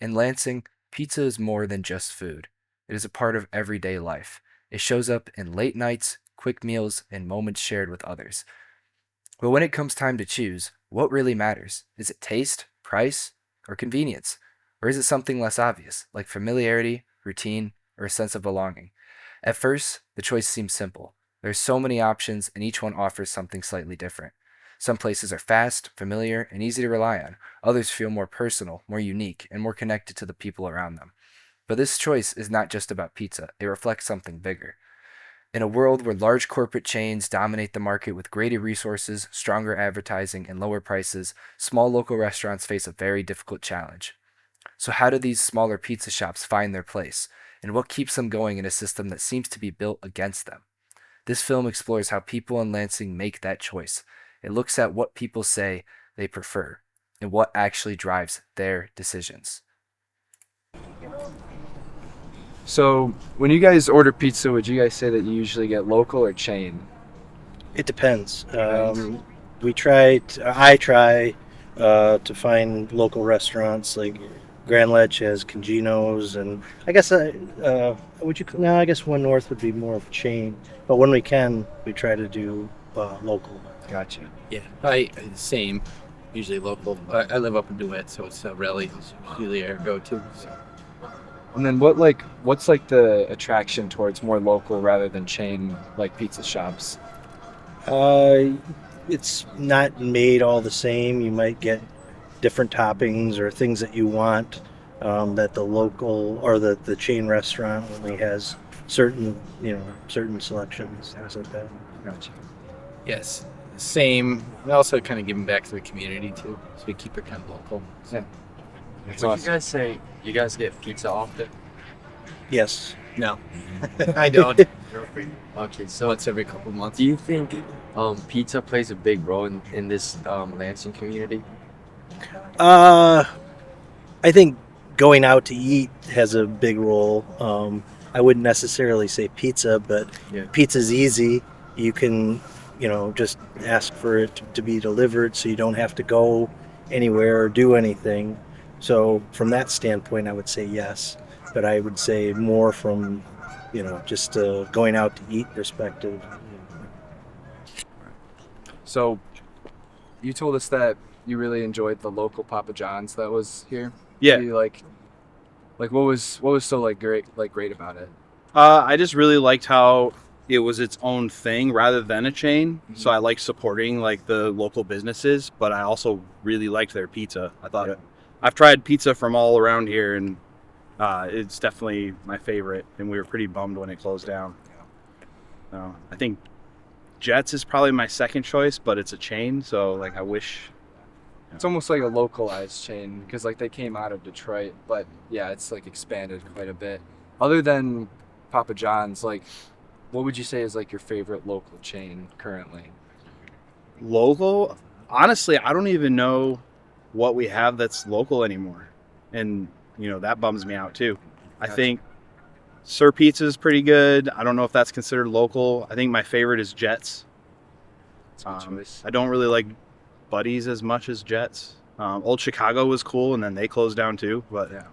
In Lansing, pizza is more than just food. It is a part of everyday life. It shows up in late nights, quick meals, and moments shared with others. But when it comes time to choose, what really matters? Is it taste, price, or convenience? Or is it something less obvious, like familiarity, routine, or a sense of belonging? At first, the choice seems simple. There's so many options, and each one offers something slightly different. Some places are fast, familiar, and easy to rely on. Others feel more personal, more unique, and more connected to the people around them. But this choice is not just about pizza, it reflects something bigger. In a world where large corporate chains dominate the market with greater resources, stronger advertising, and lower prices, small local restaurants face a very difficult challenge. So, how do these smaller pizza shops find their place? And what keeps them going in a system that seems to be built against them? This film explores how people in Lansing make that choice. It looks at what people say they prefer and what actually drives their decisions. So, when you guys order pizza, would you guys say that you usually get local or chain? It depends. Depends. I try to find local restaurants like Grand Ledge has Congino's, and I guess no, I guess One North would be more of a chain. But when we can, we try to do local. Gotcha. Yeah, I same. Usually local. I live up in DeWitt, so it's really usually our go-to. So. And then what's like the attraction towards more local rather than chain like pizza shops? Uh, it's not made all the same. You might get different toppings or things that you want that the local or the chain restaurant only has certain selections, things like that. Gotcha. Yes, same. We also kind of giving back to the community too, so we keep it kind of local. So. Yeah. That's Would you awesome. guys say you guys get pizza often? Yes. No, I don't. Okay, so Once every couple months. do you think pizza plays a big role in this Lansing community? Uh, I think going out to eat has a big role. I wouldn't necessarily say pizza, but Yeah. pizza's easy. You can, just ask for it to be delivered, so you don't have to go anywhere or do anything. So from that standpoint, I would say yes. But I would say more from, just going out to eat perspective. So, you told us that you really enjoyed the local Papa John's that was here. Yeah. You like what was so great about it? I just really liked how it was its own thing rather than a chain. So I like supporting like the local businesses, but I also really liked their pizza. I thought I've tried pizza from all around here, and it's definitely my favorite. And we were pretty bummed when it closed down. I think Jets is probably my second choice, but it's a chain, so like I wish. It's almost like a localized chain because like they came out of Detroit, but yeah, it's like expanded quite a bit. Other than Papa John's, like what would you say is like your favorite local chain currently? Local, honestly, I don't even know what we have that's local anymore, and that bums me out too. I Gotcha. think Sir Pizza is pretty good. I don't know if that's considered local. I think my favorite is Jets. That's a good choice. I don't really like Buddies as much as Jets. Old Chicago was cool, and then they closed down too. But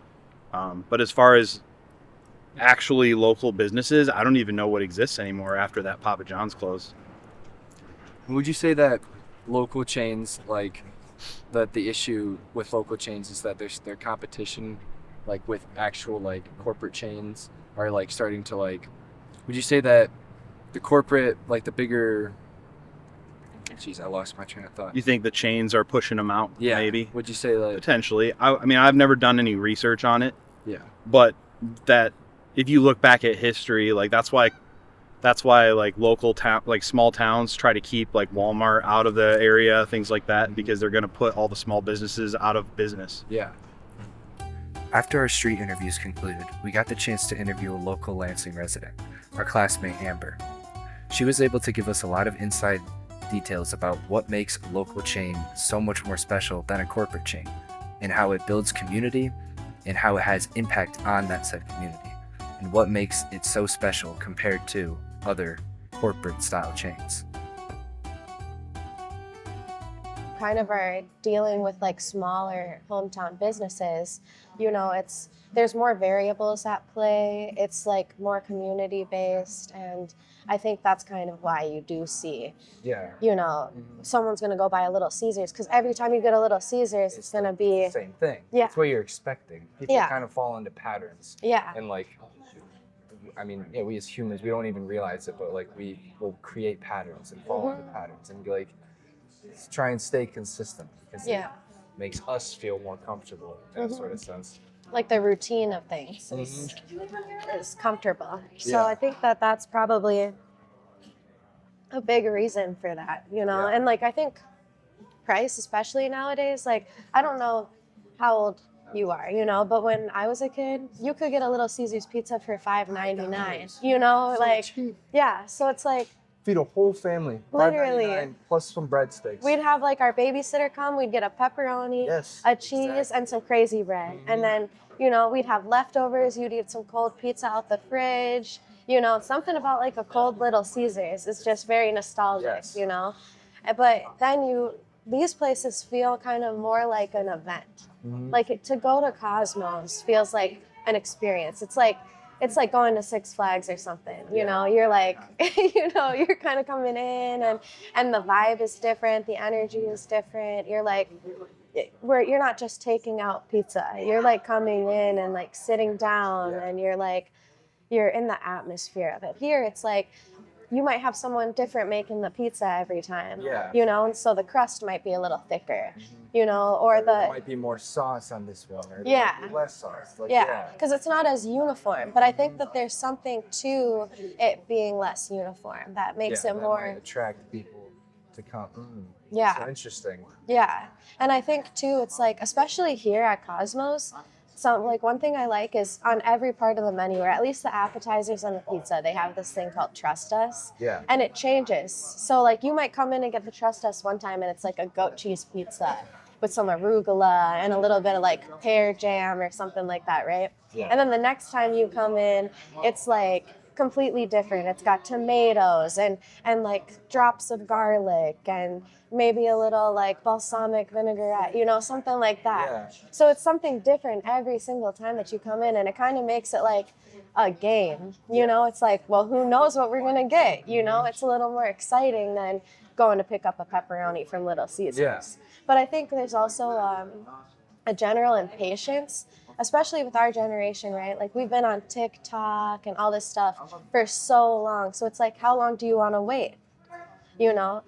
but as far as actually local businesses, I don't even know what exists anymore after that Papa John's closed. Would you say that local chains like that the issue with local chains is that there's their competition like with actual like corporate chains are like starting to like would you say that the corporate like the bigger I lost my train of thought. You think the chains are pushing them out? Yeah. Maybe. Would you say like Potentially. I mean, I've never done any research on it, yeah. but that if you look back at history, like that's why like local town, like small towns try to keep like Walmart out of the area, things like that, because they're going to put all the small businesses out of business. Yeah. After our street interviews concluded, we got the chance to interview a local Lansing resident, our classmate Amber. She was able to give us a lot of inside details about what makes a local chain so much more special than a corporate chain, and how it builds community, and how it has impact on that said community, and what makes it so special compared to other corporate style chains. kind of are dealing with like smaller hometown businesses, you know, there's more variables at play. It's like more community based, and I think that's kind of why you do see, Yeah. you know, someone's going to go buy a Little Caesars, because every time you get a Little Caesars, it's going to be the same thing. Yeah. It's what you're expecting. People Yeah. kind of fall into patterns. Yeah. And like, I mean, yeah, we as humans, we don't even realize it, but like we will create patterns and fall into patterns and be like, try and stay consistent because Yeah. it makes us feel more comfortable in a sort of sense. Like the routine of things is comfortable. So Yeah. I think that that's probably a big reason for that, you know. Yeah. And like I think price, especially nowadays, like I don't know how old you are, you know, but when I was a kid, you could get a Little Caesars pizza for $5.99, you know, like cheap. yeah. So it's like Feed a whole family. Literally. $5.99 plus some breadsticks. we'd have like our babysitter come, we'd get a pepperoni, Yes, a cheese, exactly. and some crazy bread. And then, you know, we'd have leftovers, you'd eat some cold pizza out the fridge. You know, something about like a cold Little Caesars is just very nostalgic, Yes. you know. But then these places feel kind of more like an event. Like to go to Cosmos feels like an experience. It's like going to Six Flags or something, you know. You're like, you know, you're kind of coming in, and the vibe is different, the energy is different. You're like, you're not just taking out pizza. You're like coming in and like sitting down, and you're in the atmosphere of it. Here, it's like you might have someone different making the pizza every time, you know, and so the crust might be a little thicker, you know, or There might be more sauce on this one, or there might be less sauce. Like, yeah, because it's not as uniform. But I think that there's something to it being less uniform that makes it that more. might attract people to come. Yeah. So interesting. Yeah, and I think too, it's like, especially here at Cosmos, so like one thing I like is on every part of the menu, or at least the appetizers and the pizza, they have this thing called Trust Us. Yeah. And it changes. So like you might come in and get the Trust Us one time, and it's like a goat cheese pizza with some arugula and a little bit of like pear jam or something like that, right? Yeah. And then the next time you come in, it's like completely different. It's got tomatoes and like drops of garlic and maybe a little like balsamic vinaigrette, you know, something like that. Yeah. So it's something different every single time that you come in, and it kind of makes it like a game, you know. It's like, well, who knows what we're gonna get, you know. It's a little more exciting than going to pick up a pepperoni from Little Caesars. Yeah. But I think there's also a general impatience, especially with our generation, right? Like we've been on TikTok and all this stuff for so long. So it's like, how long do you want to wait? You know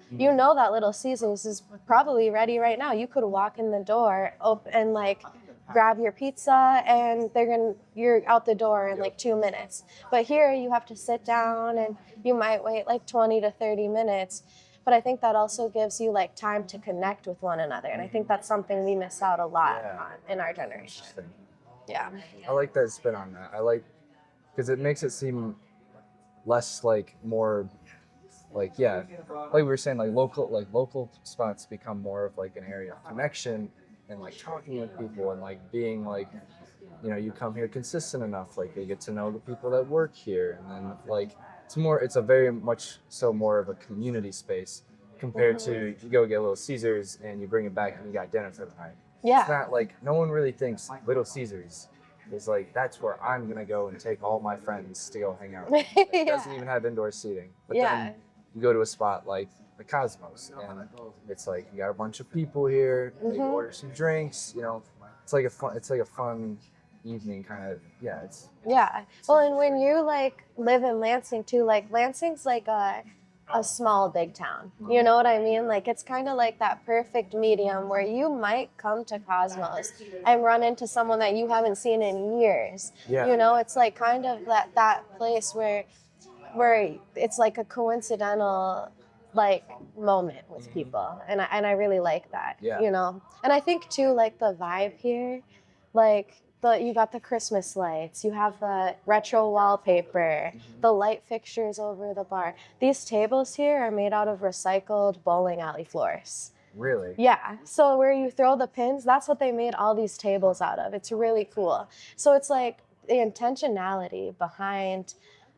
that Little Caesars is probably ready right now. You could walk in the door, and like grab your pizza, and you're out the door in like 2 minutes. But here you have to sit down, and you might wait like 20 to 30 minutes. But I think that also gives you like time to connect with one another, and I think that's something we miss out a lot on in our generation. Interesting. Yeah. I like that spin on that. I like because it makes it seem less like more like like we were saying, like local spots become more of like an area of connection and like talking with people and like being like, you know, you come here consistent enough, like you get to know the people that work here, and then like it's a very much so more of a community space compared to you go get Little Caesars and you bring it back and you got dinner for the night. Yeah. It's not like, no one really thinks Little Caesars is like, that's where I'm gonna go and take all my friends to go hang out. It doesn't even have indoor seating. But then you go to a spot like the Cosmos, and it's like you got a bunch of people here. They order some drinks. You know, it's like a fun evening kind of. Yeah, it's. Yeah. Well, and when you like live in Lansing too, like Lansing's like a small big town. You know what I mean? Like it's kind of like that perfect medium where you might come to Cosmos and run into someone that you haven't seen in years. Yeah. You know, it's like kind of that place where it's like a coincidental like moment with people, and I really like that. Yeah. You know, and I think too, like the vibe here, like you got the Christmas lights, you have the retro wallpaper, the light fixtures over the bar. These tables here are made out of recycled bowling alley floors. Really? Yeah, so where you throw the pins, that's what they made all these tables out of. It's really cool. So it's like the intentionality behind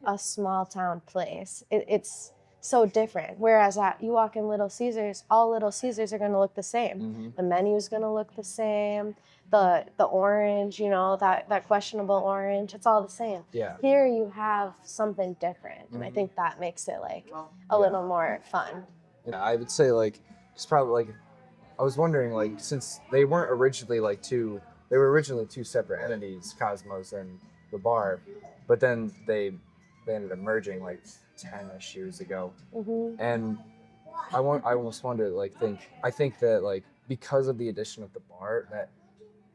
a small town place. It's so different. Whereas you walk in Little Caesars, all Little Caesars are going to look the same. Mm-hmm. The menu's going to look the same. The orange, that questionable orange, it's all the same. Yeah. Here you have something different, and I think that makes it like a little more fun. Yeah, I would say like it's probably like I was wondering like since they weren't originally they were originally two separate entities, Cosmos and the bar, but then they ended up merging like 10-ish years ago. Hmm. And I almost wonder I think that like because of the addition of the bar that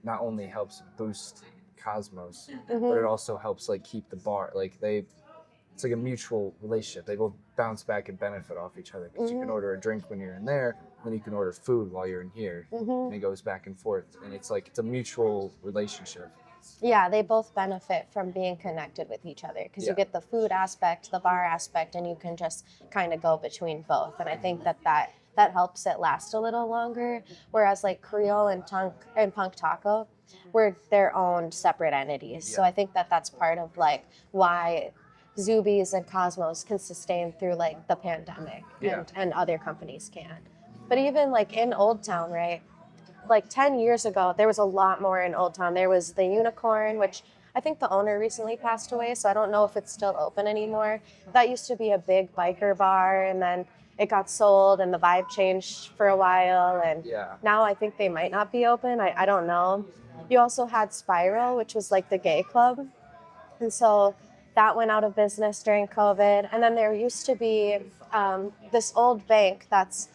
not only helps boost Cosmos, but it also helps like keep the bar it's like a mutual relationship. They both bounce back and benefit off each other because you can order a drink when you're in there, then you can order food while you're in here, and it goes back and forth, and it's a mutual relationship. Yeah, they both benefit from being connected with each other because you get the food aspect, the bar aspect, and you can just kind of go between both. And I think that helps it last a little longer. Whereas like Creole and Punk Taco were their own separate entities. So I think that's part of like why Zuby's and Cosmos can sustain through like the pandemic and other companies can't. But even like in Old Town, right? Like 10 years ago, there was a lot more in Old Town. There was the Unicorn, which I think the owner recently passed away, so I don't know if it's still open anymore. That used to be a big biker bar, and then it got sold, and the vibe changed for a while, and now I think they might not be open. I don't know. You also had Spiral, which was like the gay club, and so that went out of business during COVID. And then there used to be this old bank that's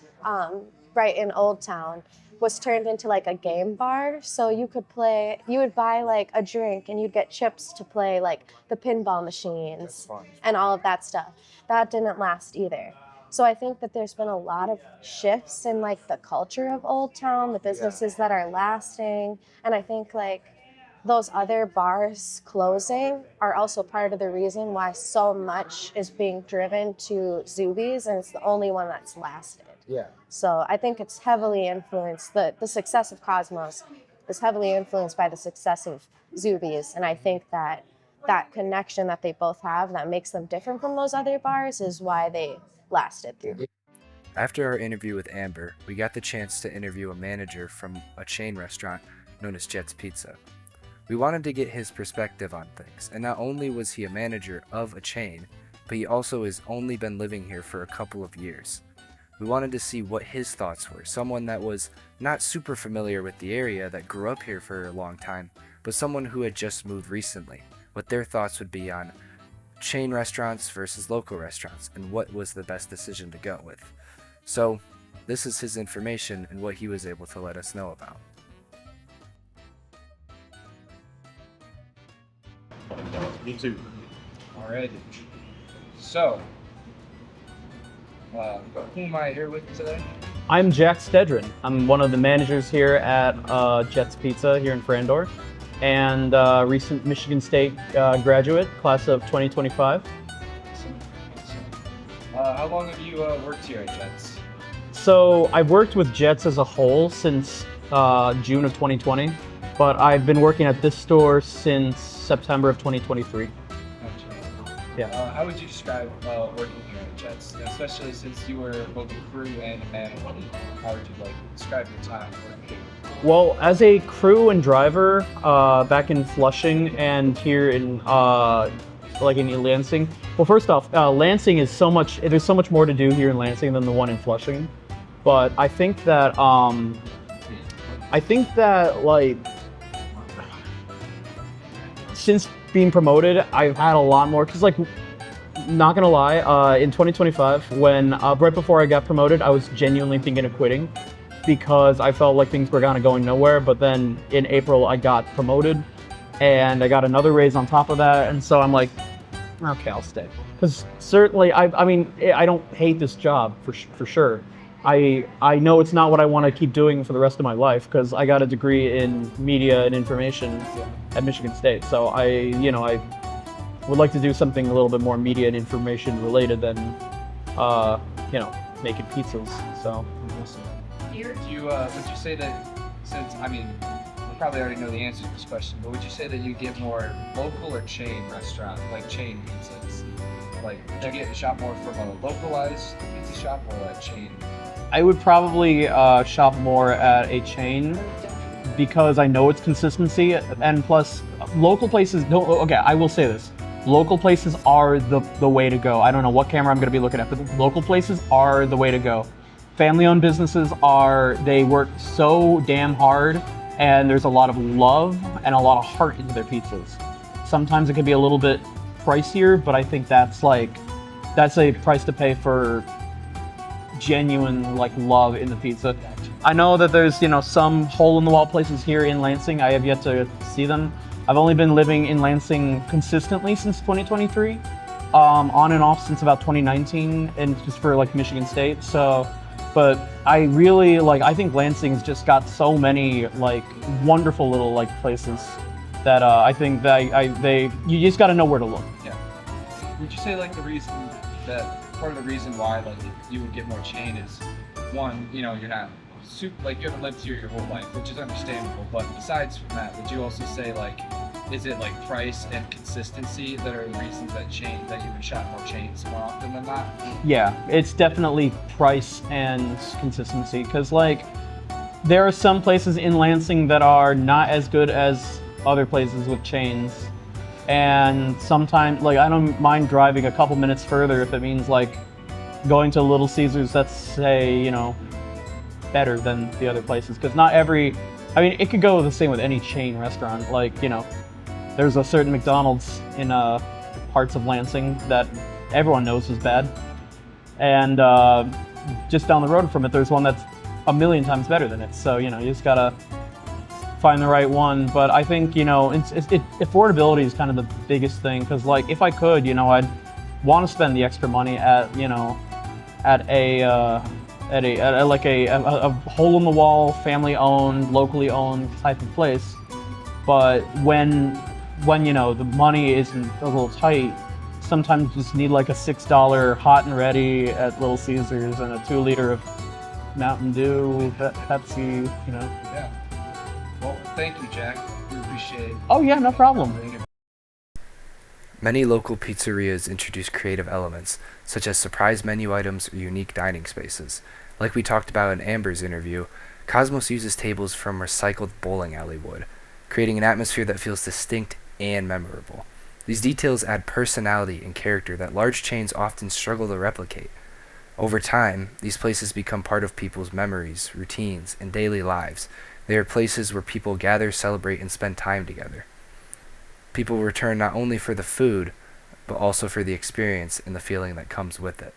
right in Old Town was turned into like a game bar. So you would buy like a drink and you'd get chips to play like the pinball machines and all of that stuff. That didn't last either. So I think that there's been a lot of shifts in like the culture of Old Town, the businesses that are lasting. And I think like those other bars closing are also part of the reason why so much is being driven to Zuby's, and it's the only one that's lasted. Yeah. So I think it's heavily influenced, the success of Cosmos is heavily influenced by the success of Zuby's. And I think that connection that they both have that makes them different from those other bars is why they lasted through. After our interview with Amber, we got the chance to interview a manager from a chain restaurant known as Jet's Pizza. We wanted to get his perspective on things, and not only was he a manager of a chain, but he also has only been living here for a couple of years. We wanted to see what his thoughts were, someone that was not super familiar with the area that grew up here for a long time, but someone who had just moved recently, what their thoughts would be on chain restaurants versus local restaurants, and what was the best decision to go with. So, this is his information and what he was able to let us know about. Me too. Alrighty. So, who am I here with today? I'm Jack Stedron. I'm one of the managers here at Jet's Pizza here in Frandor, and recent Michigan State graduate, class of 2025. How long have you worked here at Jets? So I've worked with Jets as a whole since June of 2020, but I've been working at this store since September of 2023. Yeah. How would you describe working here at Jets, especially since you were both a crew and a manager? How would you describe your time working here? Well, as a crew and driver back in Flushing and here in in Lansing. Well, first off, Lansing is there's so much more to do here in Lansing than the one in Flushing. But I think that since being promoted, I've had a lot more, because not gonna lie, in 2025, when right before I got promoted, I was genuinely thinking of quitting because I felt like things were kind of going nowhere. But then in April, I got promoted and I got another raise on top of that. And so I'm like, okay, I'll stay. Because certainly, I mean, I don't hate this job for sure. I know it's not what I want to keep doing for the rest of my life, because I got a degree in media and information at Michigan State. So I would like to do something a little bit more media and information related than, making pizzas. So. Would you say that, since, I mean, you probably already know the answer to this question, but would you say that you get more local or chain restaurant, like chain pizzas? Like, would you shop more from a localized pizza shop or a chain? I would probably shop more at a chain because I know it's consistency, and plus local places don't. Okay, I will say this: local places are the way to go. I don't know what camera I'm going to be looking at, but local places are the way to go. Family-owned businesses they work so damn hard, and there's a lot of love and a lot of heart into their pizzas. Sometimes it can be a little bit pricier, but I think that's a price to pay for genuine love in the pizza. I know that there's some hole-in-the-wall places here in Lansing. I have yet to see them. I've only been living in Lansing consistently since 2023, on and off since about 2019, and just for Michigan State. So, but I really I think Lansing's just got so many wonderful little places that I think that you just got to know where to look. Yeah. Would you say the reason that part of the reason why you would get more chain is one, you're not super you haven't lived here your whole life, which is understandable, but besides from that, would you also say is it price and consistency that are the reasons that you would shop more chains more often than not? Yeah, it's definitely price and consistency, because there are some places in Lansing that are not as good as other places with chains, and sometimes I don't mind driving a couple minutes further if it means going to Little Caesars that's say better than the other places, because not every, it could go the same with any chain restaurant. There's a certain McDonald's in parts of Lansing that everyone knows is bad, and just down the road from it there's one that's a million times better than it. So you just gotta find the right one. But I think affordability is kind of the biggest thing, because if I could, I'd want to spend the extra money at a hole-in-the-wall, family-owned, locally owned type of place. But when the money isn't a little tight, sometimes you just need a $6 hot and ready at Little Caesars and a 2-liter of Mountain Dew, Pepsi. Yeah. Well, thank you, Jack. We appreciate it. Oh yeah, no problem. Many local pizzerias introduce creative elements, such as surprise menu items or unique dining spaces. Like we talked about in Amber's interview, Cosmos uses tables from recycled bowling alley wood, creating an atmosphere that feels distinct and memorable. These details add personality and character that large chains often struggle to replicate. Over time, these places become part of people's memories, routines, and daily lives. They are places where people gather, celebrate, and spend time together. People return not only for the food, but also for the experience and the feeling that comes with it.